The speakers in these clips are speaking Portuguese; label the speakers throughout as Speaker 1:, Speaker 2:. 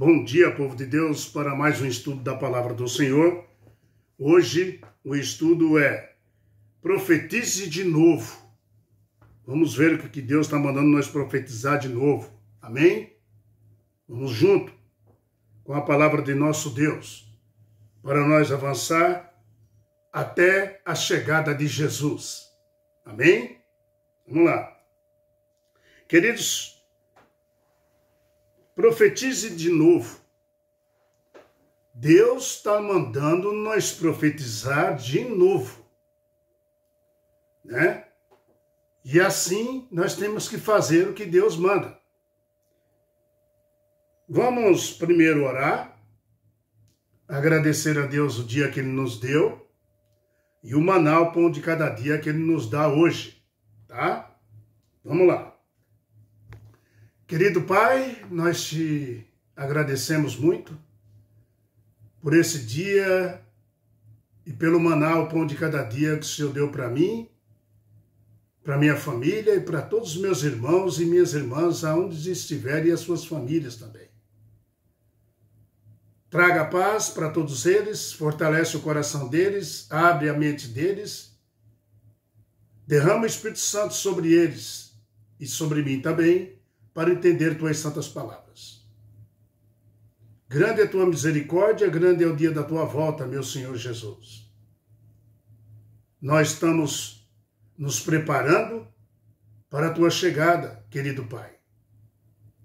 Speaker 1: Bom dia, povo de Deus, para mais um estudo da Palavra do Senhor. Hoje o estudo é Profetize de novo. Vamos ver o que Deus está mandando nós profetizar de novo. Amém? Vamos junto com a palavra de nosso Deus, para nós avançar até a chegada de Jesus. Amém? Vamos lá. Queridos, profetize de novo. Deus está mandando nós profetizar de novo, né? E assim nós temos que fazer o que Deus manda. Vamos primeiro orar, agradecer a Deus o dia que Ele nos deu e o maná, o pão de cada dia que Ele nos dá hoje, tá? Vamos lá. Querido Pai, nós te agradecemos muito por esse dia e pelo maná, o pão de cada dia que o Senhor deu para mim, para minha família e para todos os meus irmãos e minhas irmãs, aonde estiverem, e as suas famílias também. Traga paz para todos eles, fortalece o coração deles, abre a mente deles, derrama o Espírito Santo sobre eles e sobre mim também, para entender tuas santas palavras. Grande é a tua misericórdia, grande é o dia da tua volta, meu Senhor Jesus. Nós estamos nos preparando para a tua chegada, querido Pai.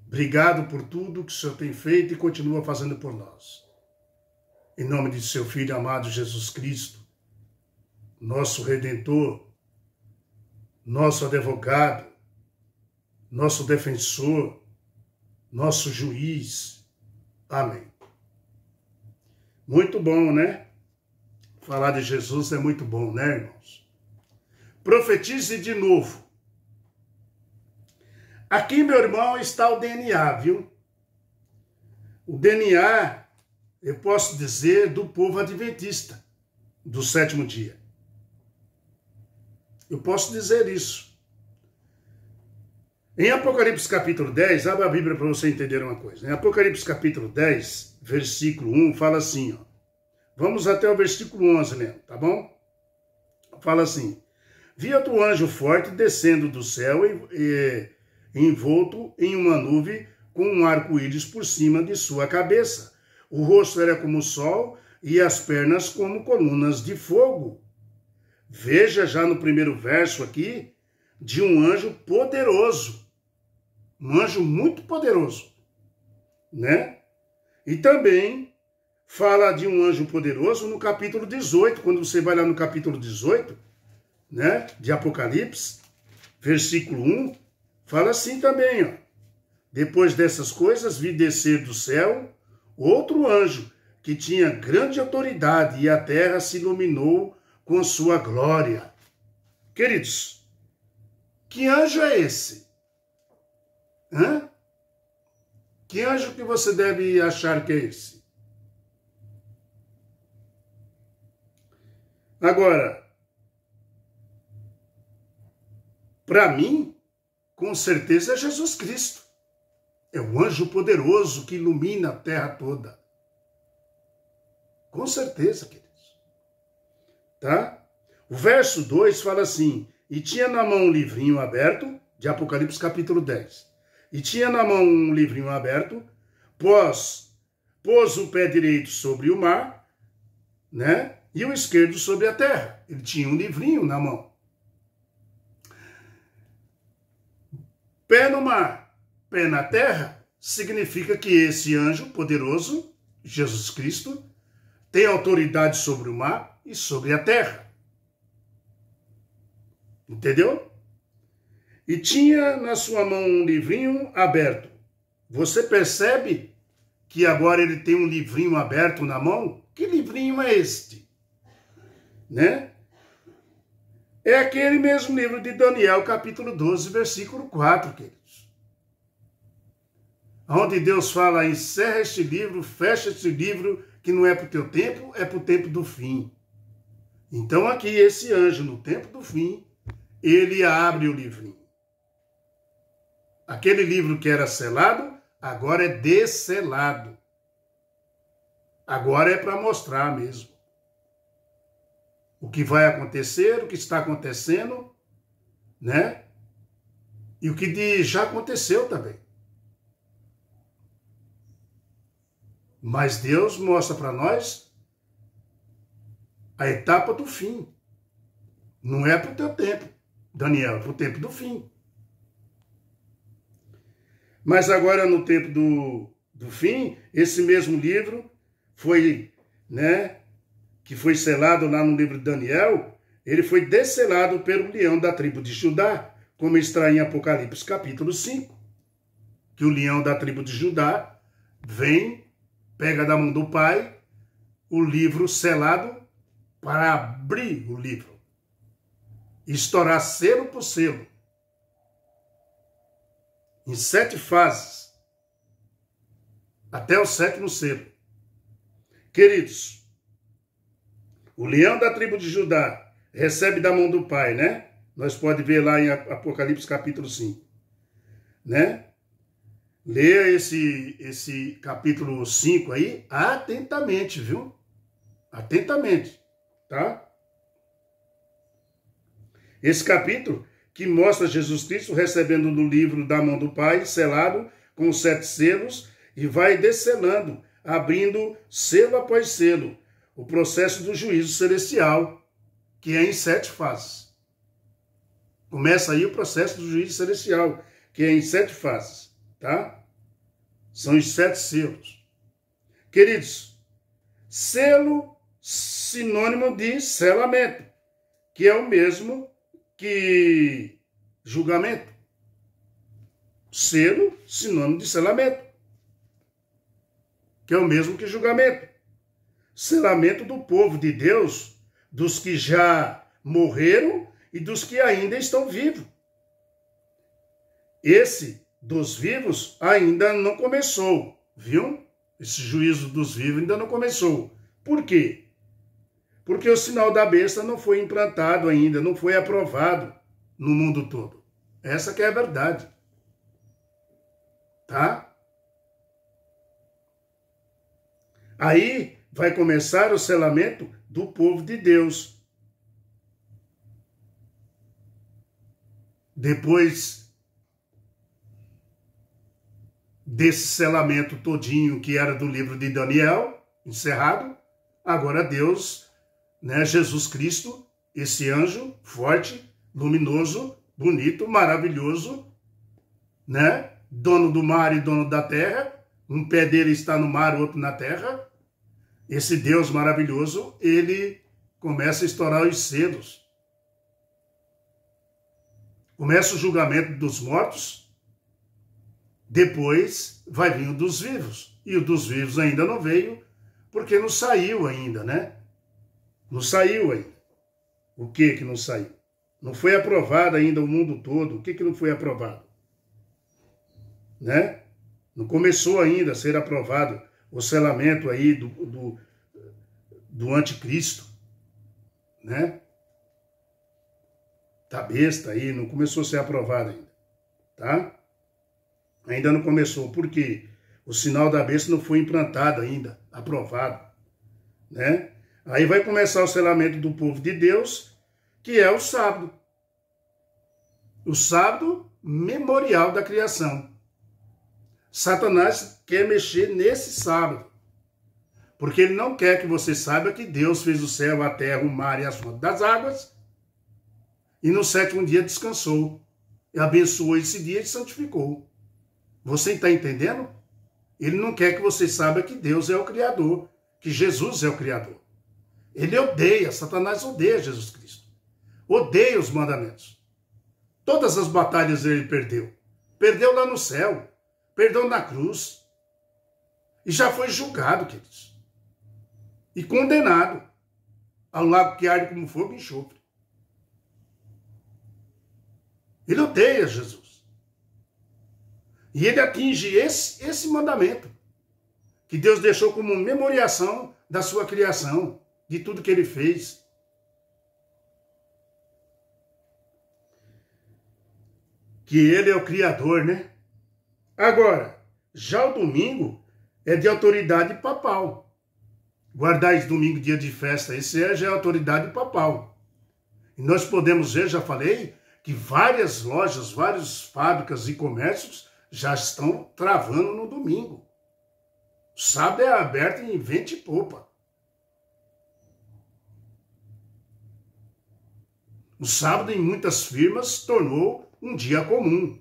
Speaker 1: Obrigado por tudo que o Senhor tem feito e continua fazendo por nós. Em nome de seu Filho amado Jesus Cristo, nosso Redentor, nosso advogado, nosso defensor, nosso juiz. Amém. Muito bom, né? Falar de Jesus é muito bom, né, irmãos? Profetize de novo. Aqui, meu irmão, está o DNA, viu? O DNA, eu posso dizer, do povo adventista, do sétimo dia. Eu posso dizer isso. Em Apocalipse capítulo 10, abra a Bíblia para você entender uma coisa. Em Apocalipse capítulo 10, versículo 1, fala assim, ó. Vamos até o versículo 11 mesmo, tá bom? Fala assim: vi outro anjo forte descendo do céu envolto em uma nuvem com um arco-íris por cima de sua cabeça. O rosto era como o sol e as pernas como colunas de fogo. Veja já no primeiro verso aqui de um anjo poderoso. Um anjo muito poderoso, né? E também fala de um anjo poderoso no capítulo 18, quando você vai lá no capítulo 18, né, de Apocalipse, versículo 1, fala assim também, ó. Depois dessas coisas, vi descer do céu outro anjo que tinha grande autoridade e a terra se iluminou com sua glória. Queridos, que anjo é esse? Hã? Que anjo que você deve achar que é esse? Agora, para mim, com certeza é Jesus Cristo. É o anjo poderoso que ilumina a terra toda. Com certeza, queridos. Tá? O verso 2 fala assim: e tinha na mão um livrinho aberto, de Apocalipse capítulo 10. E tinha na mão um livrinho aberto, pôs o pé direito sobre o mar, né? E o esquerdo sobre a terra. Ele tinha um livrinho na mão. Pé no mar, pé na terra, significa que esse anjo poderoso, Jesus Cristo, tem autoridade sobre o mar e sobre a terra. Entendeu? E tinha na sua mão um livrinho aberto. Você percebe que agora ele tem um livrinho aberto na mão? Que livrinho é este? Né? É aquele mesmo livro de Daniel, capítulo 12, versículo 4, queridos. Onde Deus fala: encerra este livro, fecha este livro, que não é para o teu tempo, é para o tempo do fim. Então aqui esse anjo, no tempo do fim, ele abre o livrinho. Aquele livro que era selado, agora é desselado. Agora é para mostrar mesmo o que vai acontecer, o que está acontecendo, né? E o que já aconteceu também. Mas Deus mostra para nós a etapa do fim. Não é para o teu tempo, Daniel, é para o tempo do fim. Mas agora, no tempo do fim, esse mesmo livro foi, né, que foi selado lá no livro de Daniel, ele foi desselado pelo leão da tribo de Judá, como está em Apocalipse capítulo 5, que o leão da tribo de Judá vem, pega da mão do pai o livro selado para abrir o livro, estourar selo por selo, em 7 fases, até o 7º selo. Queridos, o leão da tribo de Judá recebe da mão do pai, né? Nós podemos ver lá em Apocalipse capítulo 5, né? Leia esse capítulo 5 aí atentamente, viu? Atentamente, tá? Esse capítulo que mostra Jesus Cristo recebendo no livro da mão do Pai, selado com os 7 selos, e vai desselando, abrindo selo após selo, o processo do juízo celestial, que é em 7 fases. Começa aí o processo do juízo celestial, que é em 7 fases, tá? São os 7 selos. Queridos, selo sinônimo de selamento, que é o mesmo que julgamento. Selo, sinônimo de selamento, que é o mesmo que julgamento. Selamento do povo de Deus, dos que já morreram e dos que ainda estão vivos. Esse dos vivos ainda não começou, viu? Esse juízo dos vivos ainda não começou. Por quê? Porque o sinal da besta não foi implantado ainda, não foi aprovado no mundo todo. Essa que é a verdade. Tá? Aí vai começar o selamento do povo de Deus. Depois desse selamento todinho que era do livro de Daniel, encerrado, agora Deus, né, Jesus Cristo, esse anjo forte, luminoso, bonito, maravilhoso, né, dono do mar e dono da terra, um pé dele está no mar, outro na terra, esse Deus maravilhoso, ele começa a estourar os selos. Começa o julgamento dos mortos, depois vai vir o dos vivos, e o dos vivos ainda não veio, porque não saiu ainda, né? Não saiu ainda. O que não saiu? Não foi aprovado ainda o mundo todo. O que não foi aprovado? Né? Não começou ainda a ser aprovado o selamento aí do anticristo. Né? Tá besta aí, não começou a ser aprovado ainda. Tá? Ainda não começou. Por quê? O sinal da besta não foi implantado ainda, aprovado. Né? Aí vai começar o selamento do povo de Deus, que é o sábado. O sábado memorial da criação. Satanás quer mexer nesse sábado, porque ele não quer que você saiba que Deus fez o céu, a terra, o mar e as fontes das águas, e no 7º dia descansou, e abençoou esse dia e santificou. Você está entendendo? Ele não quer que você saiba que Deus é o Criador, que Jesus é o Criador. Ele odeia, Satanás odeia Jesus Cristo. Odeia os mandamentos. Todas as batalhas ele perdeu. Perdeu lá no céu. Perdeu na cruz. E já foi julgado, queridos. E condenado ao lago que arde como fogo e enxofre. Ele odeia Jesus. E ele atinge esse mandamento que Deus deixou como memoriação da sua criação, de tudo que ele fez. Que ele é o Criador, né? Agora, já o domingo é de autoridade papal. Guardais domingo, dia de festa. Esse já é a autoridade papal. E nós podemos ver, já falei, que várias lojas, várias fábricas e comércios já estão travando no domingo. O sábado é aberto em vento e popa. O sábado, em muitas firmas, se tornou um dia comum.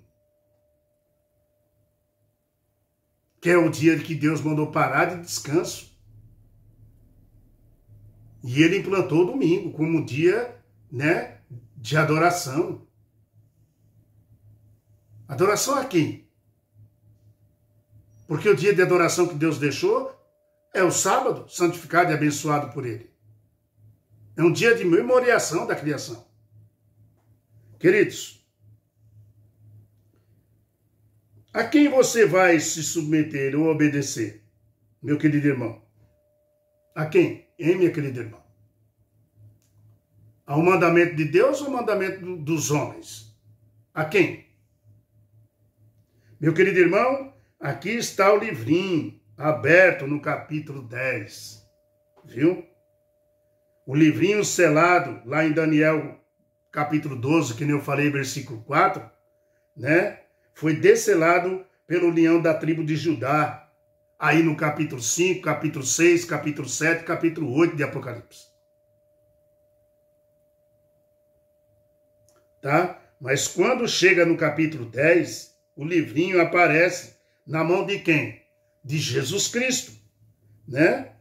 Speaker 1: Que é o dia que Deus mandou parar de descanso. E ele implantou o domingo como dia, né, de adoração. Adoração a quem? Porque o dia de adoração que Deus deixou é o sábado, santificado e abençoado por ele. É um dia de memoriação da criação. Queridos, a quem você vai se submeter ou obedecer, meu querido irmão? A quem? Minha querida irmã? Ao mandamento de Deus ou ao mandamento dos homens? A quem? Meu querido irmão, aqui está o livrinho aberto no capítulo 10. Viu? O livrinho selado lá em Daniel capítulo 12, que nem eu falei, versículo 4, né? Foi desselado pelo leão da tribo de Judá. Aí no capítulo 5, capítulo 6, capítulo 7, capítulo 8 de Apocalipse. Tá? Mas quando chega no capítulo 10, o livrinho aparece na mão de quem? De Jesus Cristo, né?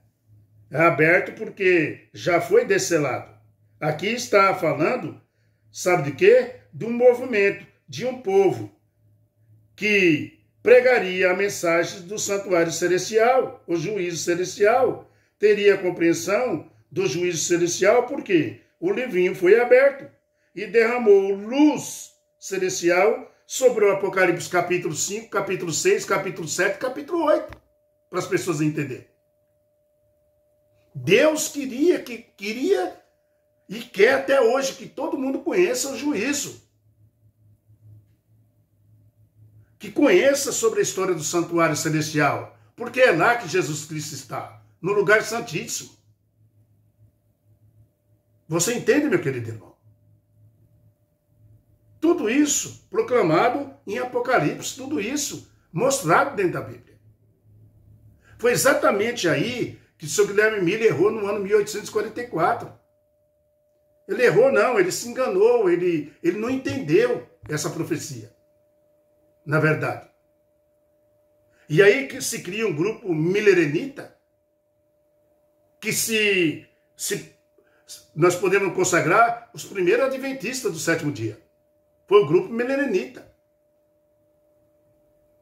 Speaker 1: É aberto porque já foi desselado. Aqui está falando, sabe de quê? De um movimento, de um povo que pregaria a mensagem do santuário celestial, o juízo celestial. Teria compreensão do juízo celestial porque o livrinho foi aberto e derramou luz celestial sobre o Apocalipse capítulo 5, capítulo 6, capítulo 7, capítulo 8, para as pessoas entenderem. Deus queria e quer até hoje que todo mundo conheça o juízo. Que conheça sobre a história do santuário celestial, porque é lá que Jesus Cristo está, no lugar santíssimo. Você entende, meu querido irmão? Tudo isso proclamado em Apocalipse, tudo isso mostrado dentro da Bíblia. Foi exatamente aí que o Sr. Guilherme Miller errou no ano 1844. Ele errou não, ele se enganou, ele não entendeu essa profecia. Na verdade. E aí que se cria um grupo milerenita que nós podemos consagrar os primeiros adventistas do sétimo dia. Foi o grupo milerenita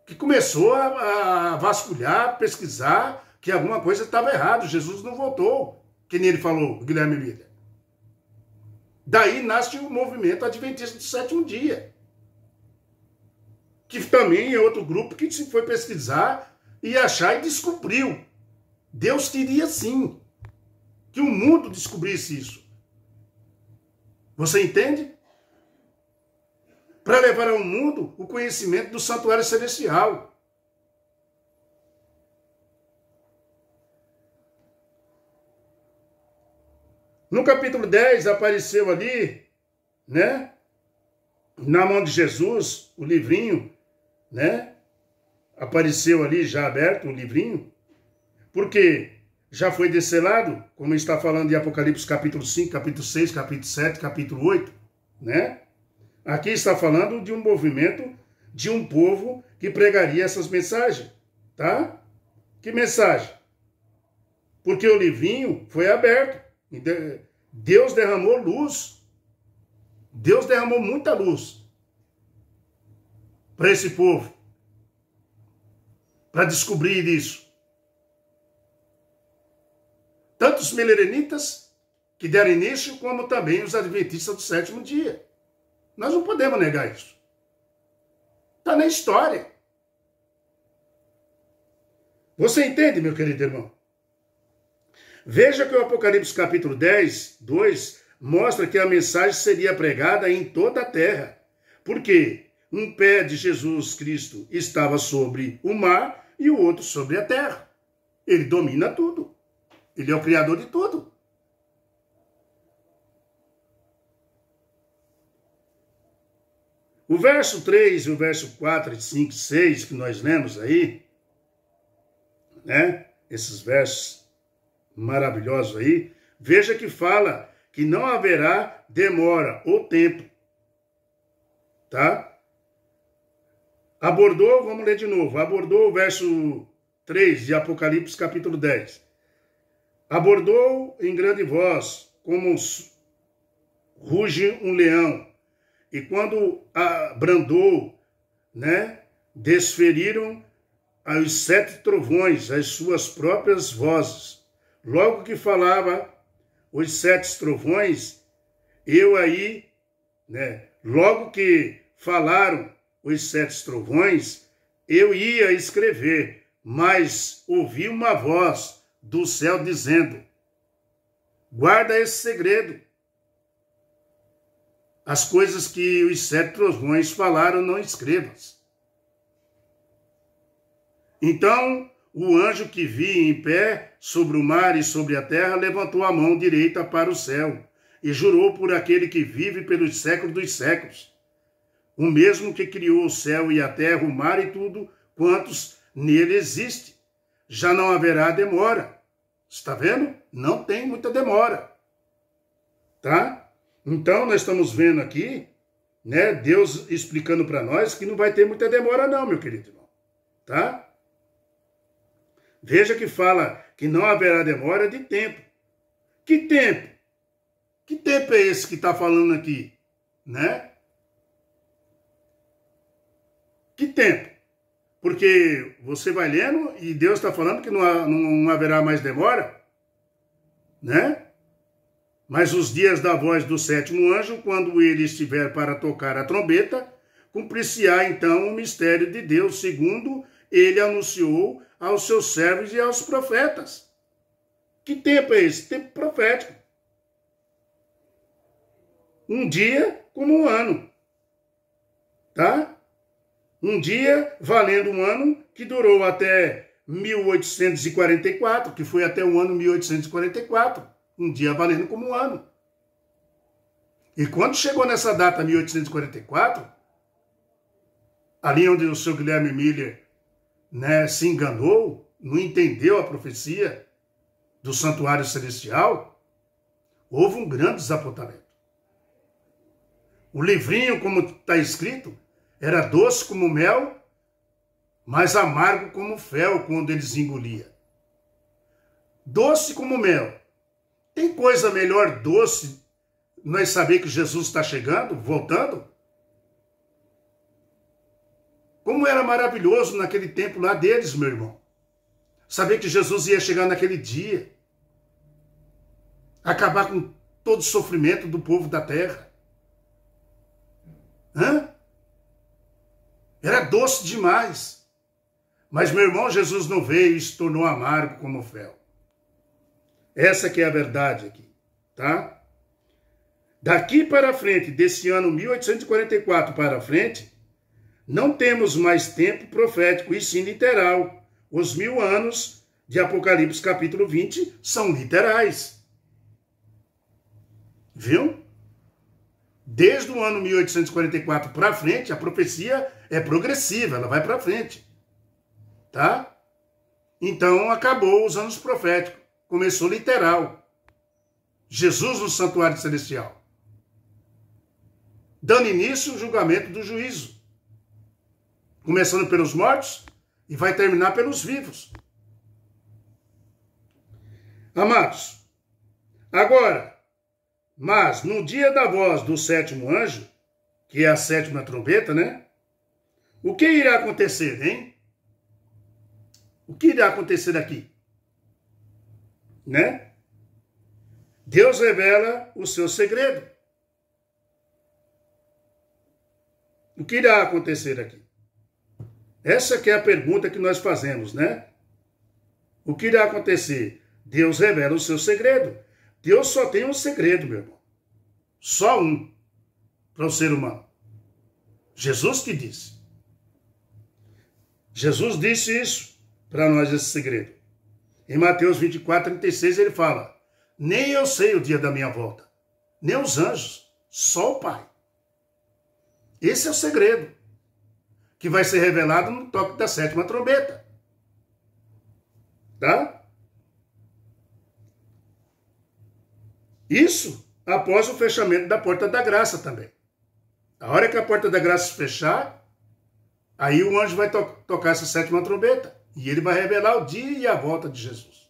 Speaker 1: que começou a vasculhar, pesquisar que alguma coisa estava errada. Jesus não voltou, que nem ele falou, Guilherme Miller. Daí nasce o movimento adventista do sétimo dia. Que também é outro grupo que se foi pesquisar e achar e descobriu. Deus queria sim que o mundo descobrisse isso. Você entende? Para levar ao mundo o conhecimento do santuário celestial. No capítulo 10 apareceu ali, né? Na mão de Jesus, o livrinho, né? Apareceu ali já aberto o livrinho, porque já foi desselado, como está falando em Apocalipse capítulo 5, capítulo 6, capítulo 7, capítulo 8, né? Aqui está falando de um movimento, de um povo que pregaria essas mensagens, tá? Que mensagem? Porque o livrinho foi aberto, Deus derramou luz, Deus derramou muita luz para esse povo, para descobrir isso. Tanto os milerenitas, que deram início, como também os adventistas do sétimo dia. Nós não podemos negar isso. Está na história. Você entende, meu querido irmão? Veja que o Apocalipse capítulo 10, 2, mostra que a mensagem seria pregada em toda a terra. Porque um pé de Jesus Cristo estava sobre o mar e o outro sobre a terra. Ele domina tudo. Ele é o Criador de tudo. O verso 3 e o verso 4, 5, 6 que nós lemos aí, né? Esses versos maravilhosos aí, veja que fala que não haverá demora ou tempo, tá? Abordou, vamos ler de novo, abordou o verso 3 de Apocalipse capítulo 10. Abordou em grande voz, como ruge um leão, e quando brandou, né, desferiram os 7 trovões as suas próprias vozes. Logo que falava os 7 trovões, eu aí, né, logo que falaram os 7 trovões, eu ia escrever, mas ouvi uma voz do céu dizendo: guarda esse segredo. As coisas que os 7 trovões falaram, não escrevas. Então, o anjo que vi em pé sobre o mar e sobre a terra levantou a mão direita para o céu e jurou por aquele que vive pelos séculos dos séculos, o mesmo que criou o céu e a terra, o mar e tudo quantos nele existe. Já não haverá demora. Está vendo? Não tem muita demora. Tá? Então, nós estamos vendo aqui, né, Deus explicando para nós que não vai ter muita demora não, meu querido irmão. Tá? Veja que fala que não haverá demora de tempo. Que tempo? Que tempo é esse que está falando aqui? Né? Que tempo? Porque você vai lendo e Deus está falando que não haverá mais demora, né? Mas os dias da voz do 7º anjo, quando ele estiver para tocar a trombeta, cumprir-se-á então o mistério de Deus, segundo ele anunciou aos seus servos e aos profetas. Que tempo é esse? Tempo profético. Um dia como um ano. Tá? Um dia valendo um ano que durou até 1844, que foi até o ano 1844. Um dia valendo como um ano. E quando chegou nessa data, 1844, ali onde o seu Guilherme Miller, né, se enganou, não entendeu a profecia do santuário celestial, houve um grande desapontamento. O livrinho, como está escrito, era doce como mel, mas amargo como fel quando eles engoliam. Doce como mel. Tem coisa melhor doce nós saber que Jesus está chegando, voltando? Como era maravilhoso naquele tempo lá deles, meu irmão. Saber que Jesus ia chegar naquele dia. Acabar com todo o sofrimento do povo da terra. Era doce demais. Mas, meu irmão, Jesus não veio e se tornou amargo como fel. Essa que é a verdade aqui, tá? Daqui para frente, desse ano 1844 para frente, não temos mais tempo profético, e sim literal. Os 1000 anos de Apocalipse capítulo 20 são literais. Viu? Desde o ano 1844 para frente, a profecia é progressiva, ela vai para frente. Tá? Então, acabou os anos proféticos. Começou literal. Jesus no santuário celestial. Dando início ao julgamento do juízo. Começando pelos mortos e vai terminar pelos vivos. Amados, agora, mas no dia da voz do 7º anjo, que é a 7ª trombeta, né? O que irá acontecer, hein? O que irá acontecer aqui? Né? Deus revela o seu segredo. O que irá acontecer aqui? Essa que é a pergunta que nós fazemos, né? O que irá acontecer? Deus revela o seu segredo. Deus só tem um segredo, meu irmão. Só um para o ser humano. Jesus que disse. Jesus disse isso para nós, esse segredo. Em Mateus 24, 36, ele fala: nem eu sei o dia da minha volta, nem os anjos, só o Pai. Esse é o segredo, que vai ser revelado no toque da 7ª trombeta. Tá? Isso após o fechamento da porta da graça também. A hora que a porta da graça se fechar, aí o anjo vai tocar essa 7ª trombeta. E ele vai revelar o dia e a volta de Jesus.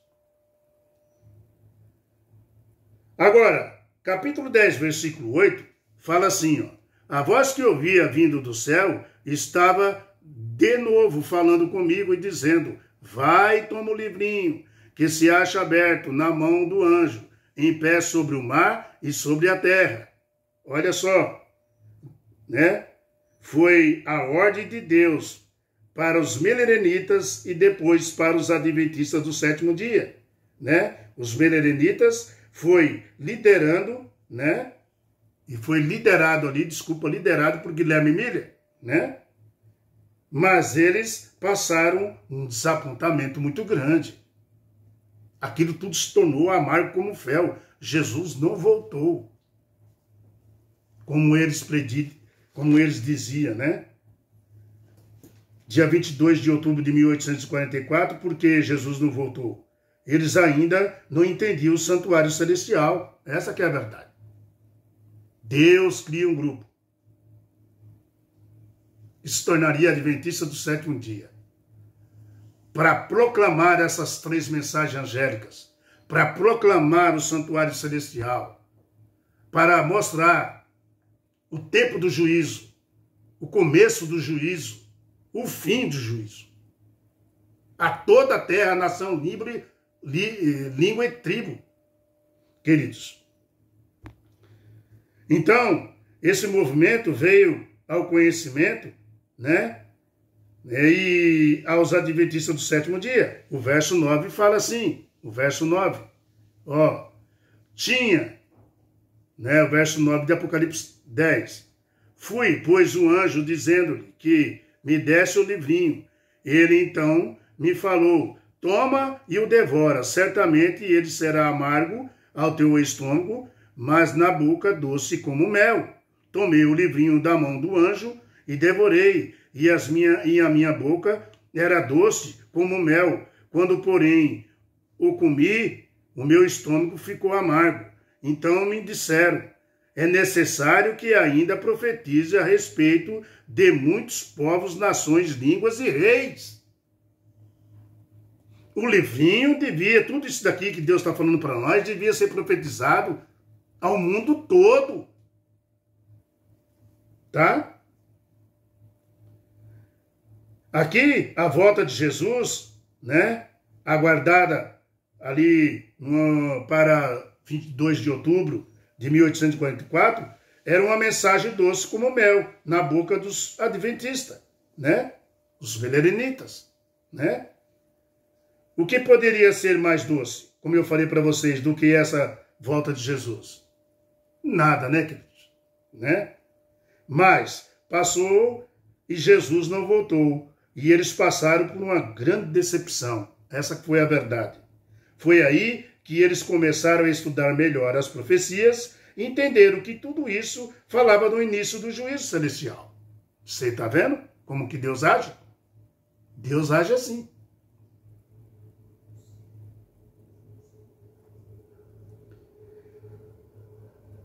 Speaker 1: Agora, capítulo 10, versículo 8, fala assim, ó: a voz que ouvia vindo do céu estava de novo falando comigo e dizendo: vai, toma o livrinho que se acha aberto na mão do anjo, em pé sobre o mar e sobre a terra. Olha só, né? Foi a ordem de Deus para os melerenitas e depois para os adventistas do 7º dia, né? Os melerenitas foi liderando, né? E foi liderado por Guilherme Miller, né? Mas eles passaram um desapontamento muito grande. Aquilo tudo se tornou amargo como fel. Jesus não voltou, como eles diziam, né? Dia 22 de outubro de 1844, porque Jesus não voltou? Eles ainda não entendiam o santuário celestial. Essa que é a verdade. Deus cria um grupo que se tornaria adventista do 7º dia, para proclamar essas 3 mensagens angélicas, para proclamar o santuário celestial, para mostrar o tempo do juízo, o começo do juízo, o fim do juízo. A toda a terra, nação, língua e tribo, queridos. Então, esse movimento veio ao conhecimento, né? E aos adventistas do 7º dia. O verso 9 fala assim, o verso 9, ó, tinha, né, o verso 9 de Apocalipse 10, fui, pois, o anjo dizendo-lhe que me desse o livrinho. Ele então me falou: toma e o devora, certamente ele será amargo ao teu estômago, mas na boca doce como mel. Tomei o livrinho da mão do anjo e devorei, e a minha boca era doce como mel. Quando, porém, o comi, o meu estômago ficou amargo. Então me disseram: é necessário que ainda profetize a respeito de muitos povos, nações, línguas e reis. O livrinho devia, tudo isso daqui que Deus está falando para nós, devia ser profetizado ao mundo todo. Tá? Aqui, a volta de Jesus, né, aguardada ali para 22 de outubro de 1844, era uma mensagem doce como mel na boca dos adventistas, né, os velerinitas, né. O que poderia ser mais doce, como eu falei para vocês, do que essa volta de Jesus? Nada, né, queridos? Né? Mas passou e Jesus não voltou. E eles passaram por uma grande decepção. Essa foi a verdade. Foi aí que eles começaram a estudar melhor as profecias e entenderam que tudo isso falava do início do juízo celestial. Você está vendo como que Deus age? Deus age assim.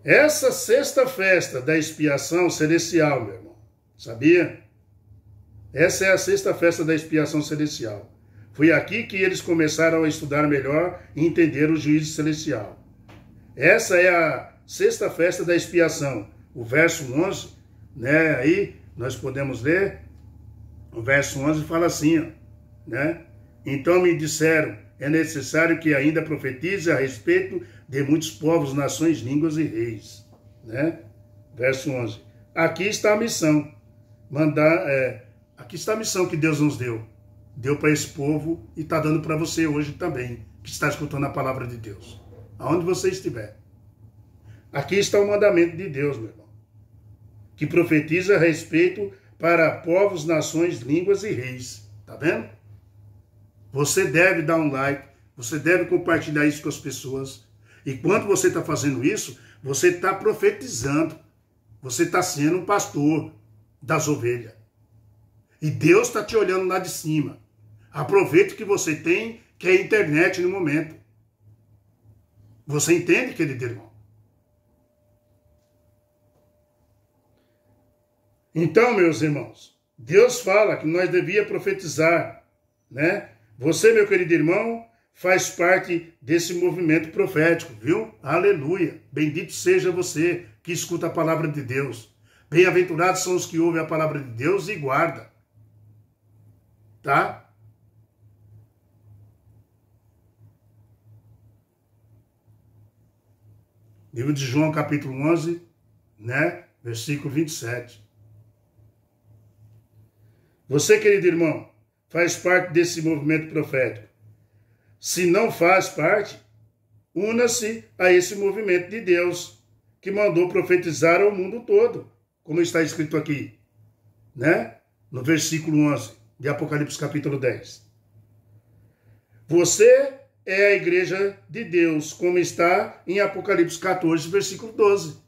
Speaker 1: Essa 6ª festa da expiação celestial, meu irmão, sabia? Essa é a 6ª festa da expiação celestial. Foi aqui que eles começaram a estudar melhor e entender o juízo celestial. Essa é a 6ª festa da expiação. O verso 11, né, aí nós podemos ler, o verso 11 fala assim, ó, né? Então me disseram: é necessário que ainda profetize a respeito de muitos povos, nações, línguas e reis. Né? Verso 11. Aqui está a missão. Aqui está a missão que Deus nos deu. Deu para esse povo e está dando para você hoje também, que está escutando a palavra de Deus. Aonde você estiver. Aqui está o mandamento de Deus, meu irmão. Que profetiza a respeito para povos, nações, línguas e reis. Tá vendo? Você deve dar um like, Você deve compartilhar isso com as pessoas. E quando você está fazendo isso, você está profetizando. Você está sendo um pastor das ovelhas. E Deus está te olhando lá de cima. Aproveite que você tem, que é a internet no momento. Você entende, querido irmão? Então, meus irmãos, Deus fala que nós devíamos profetizar, né? Você, meu querido irmão, faz parte desse movimento profético, viu? Aleluia! Bendito seja você que escuta a palavra de Deus. Bem-aventurados são os que ouvem a palavra de Deus e guardam. Tá? Livro de João, capítulo 11, né? Versículo 27. Você, querido irmão, faz parte desse movimento profético. Se não faz parte, una-se a esse movimento de Deus, que mandou profetizar ao mundo todo, como está escrito aqui, né? No versículo 11 de Apocalipse capítulo 10. Você é a igreja de Deus, como está em Apocalipse 14, versículo 12.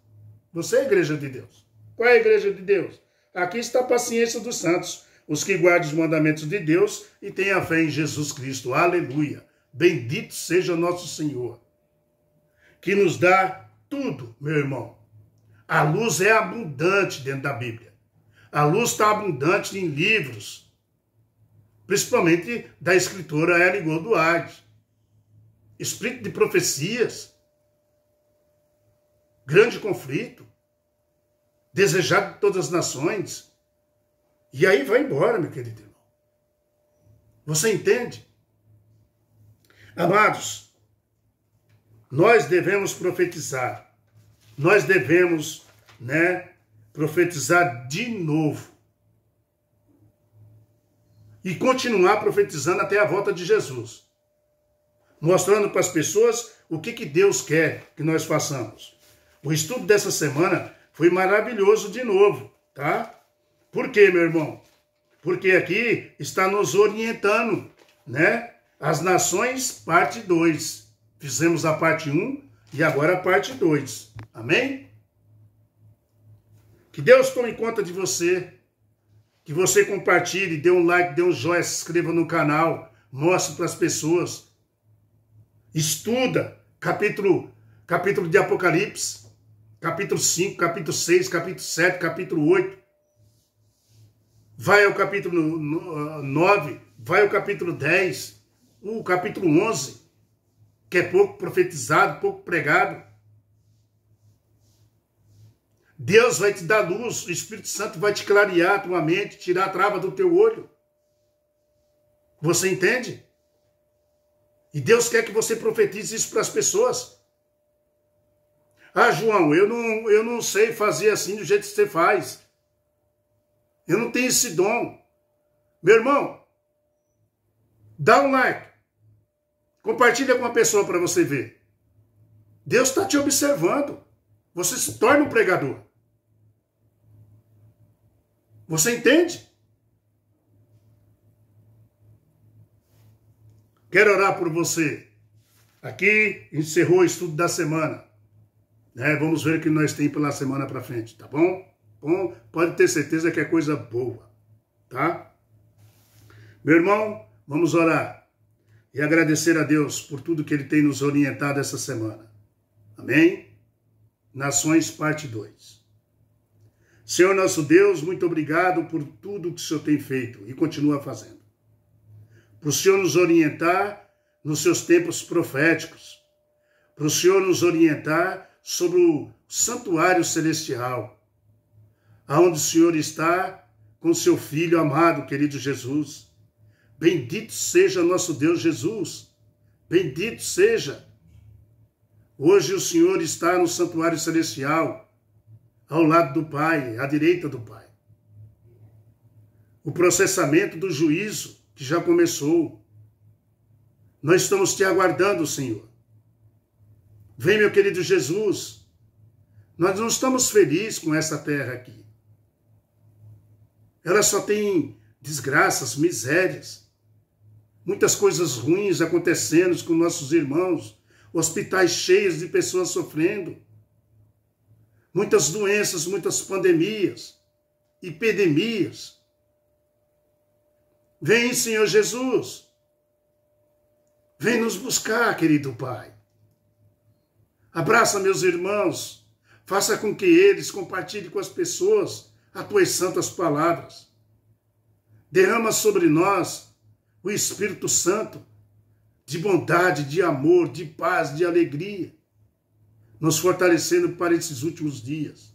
Speaker 1: Você é a igreja de Deus. Qual é a igreja de Deus? Aqui está a paciência dos santos, os que guardam os mandamentos de Deus e têm a fé em Jesus Cristo. Aleluia! Bendito seja nosso Senhor, que nos dá tudo, meu irmão. A luz é abundante dentro da Bíblia. A luz está abundante em livros, principalmente da escritora Ellen Goldwyn. Espírito de profecias, grande conflito, desejado de todas as nações. E aí vai embora, meu querido irmão. Você entende? Amados, nós devemos profetizar. Nós devemos, profetizar de novo. E continuar profetizando até a volta de Jesus. Mostrando para as pessoas o que Deus quer que nós façamos. O estudo dessa semana foi maravilhoso de novo, tá? Por quê, meu irmão? Porque aqui está nos orientando, né? As nações, parte 2. Fizemos a parte 1 e agora a parte 2. Amém? Que Deus tome conta de você. Que você compartilhe, dê um like, dê um joinha, se inscreva no canal. Mostre para as pessoas. Estuda capítulo de Apocalipse. Capítulo 5, capítulo 6, capítulo 7, capítulo 8. Vai ao capítulo 9, vai ao capítulo 10, o capítulo 11, que é pouco profetizado, pouco pregado. Deus vai te dar luz, o Espírito Santo vai te clarear a tua mente, tirar a trava do teu olho. Você entende? E Deus quer que você profetize isso para as pessoas. Ah, João, eu não sei fazer assim do jeito que você faz. Eu não tenho esse dom. Meu irmão, dá um like. Compartilha com uma pessoa para você ver. Deus está te observando. Você se torna um pregador. Você entende? Quero orar por você. Aqui encerrou o estudo da semana. Vamos ver o que nós temos pela semana para frente, tá bom? Bom, pode ter certeza que é coisa boa, tá? Meu irmão, vamos orar e agradecer a Deus por tudo que Ele tem nos orientado essa semana. Amém? Nações, parte 2. Senhor nosso Deus, muito obrigado por tudo que o Senhor tem feito e continua fazendo. Para o Senhor nos orientar nos seus tempos proféticos. Para o Senhor nos orientar sobre o santuário celestial, aonde o Senhor está com seu Filho amado, querido Jesus. Bendito seja nosso Deus Jesus. Bendito seja. Hoje o Senhor está no santuário celestial, ao lado do Pai, à direita do Pai. O processamento do juízo que já começou. Nós estamos te aguardando, Senhor. Vem, meu querido Jesus. Nós não estamos felizes com essa terra aqui. Ela só tem desgraças, misérias. muitas coisas ruins acontecendo com nossos irmãos, hospitais cheios de pessoas sofrendo, muitas doenças, muitas pandemias, epidemias. Vem, Senhor Jesus. Vem nos buscar, querido Pai. Abraça meus irmãos. Faça com que eles compartilhem com as pessoas as tuas santas palavras. Derrama sobre nós o Espírito Santo de bondade, de amor, de paz, de alegria, nos fortalecendo para esses últimos dias.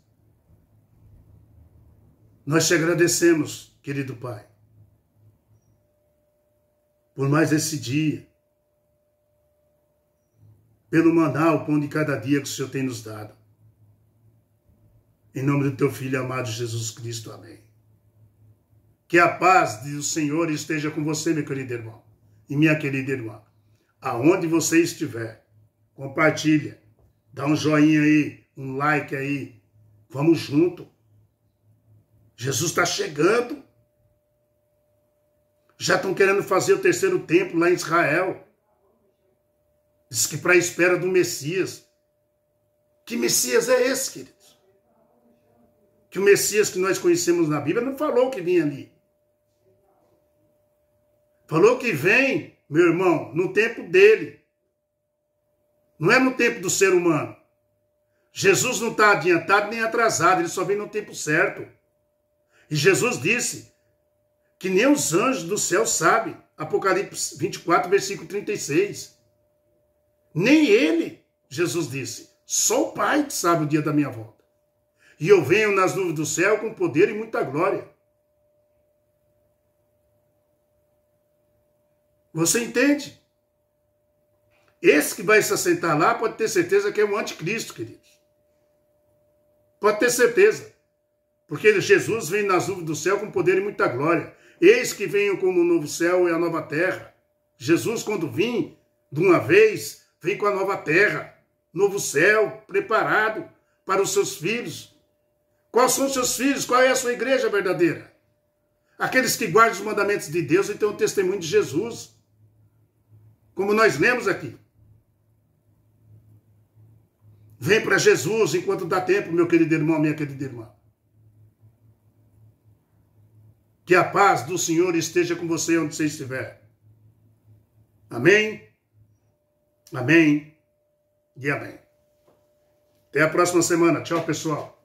Speaker 1: Nós te agradecemos, querido Pai, por mais esse dia, pelo maná, o pão de cada dia que o Senhor tem nos dado. Em nome do teu Filho amado Jesus Cristo, amém. Que a paz do Senhor esteja com você, meu querido irmão, e minha querida irmã. Aonde você estiver, compartilha, dá um joinha aí, um like aí, vamos junto. Jesus está chegando. Já estão querendo fazer o terceiro templo lá em Israel. Diz que para a espera do Messias. Que Messias é esse, queridos? Que o Messias que nós conhecemos na Bíblia não falou que vinha ali. Falou que vem, meu irmão, no tempo dele. Não é no tempo do ser humano. Jesus não está adiantado nem atrasado, ele só vem no tempo certo. E Jesus disse que nem os anjos do céu sabem. Apocalipse 24, versículo 36. Nem ele, Jesus disse, só o Pai que sabe o dia da minha volta. E eu venho nas nuvens do céu com poder e muita glória. Você entende? Esse que vai se assentar lá pode ter certeza que é o anticristo, queridos. Pode ter certeza. Porque Jesus vem nas nuvens do céu com poder e muita glória. Eis que venho como o novo céu e a nova terra. Jesus, quando vim de uma vez, vem com a nova terra, novo céu, preparado para os seus filhos. Quais são os seus filhos? Qual é a sua igreja verdadeira? Aqueles que guardam os mandamentos de Deus e têm o testemunho de Jesus. Como nós lemos aqui. Vem para Jesus enquanto dá tempo, meu querido irmão, minha querida irmã. Que a paz do Senhor esteja com você onde você estiver. Amém? Amém e amém. Até a próxima semana. Tchau, pessoal.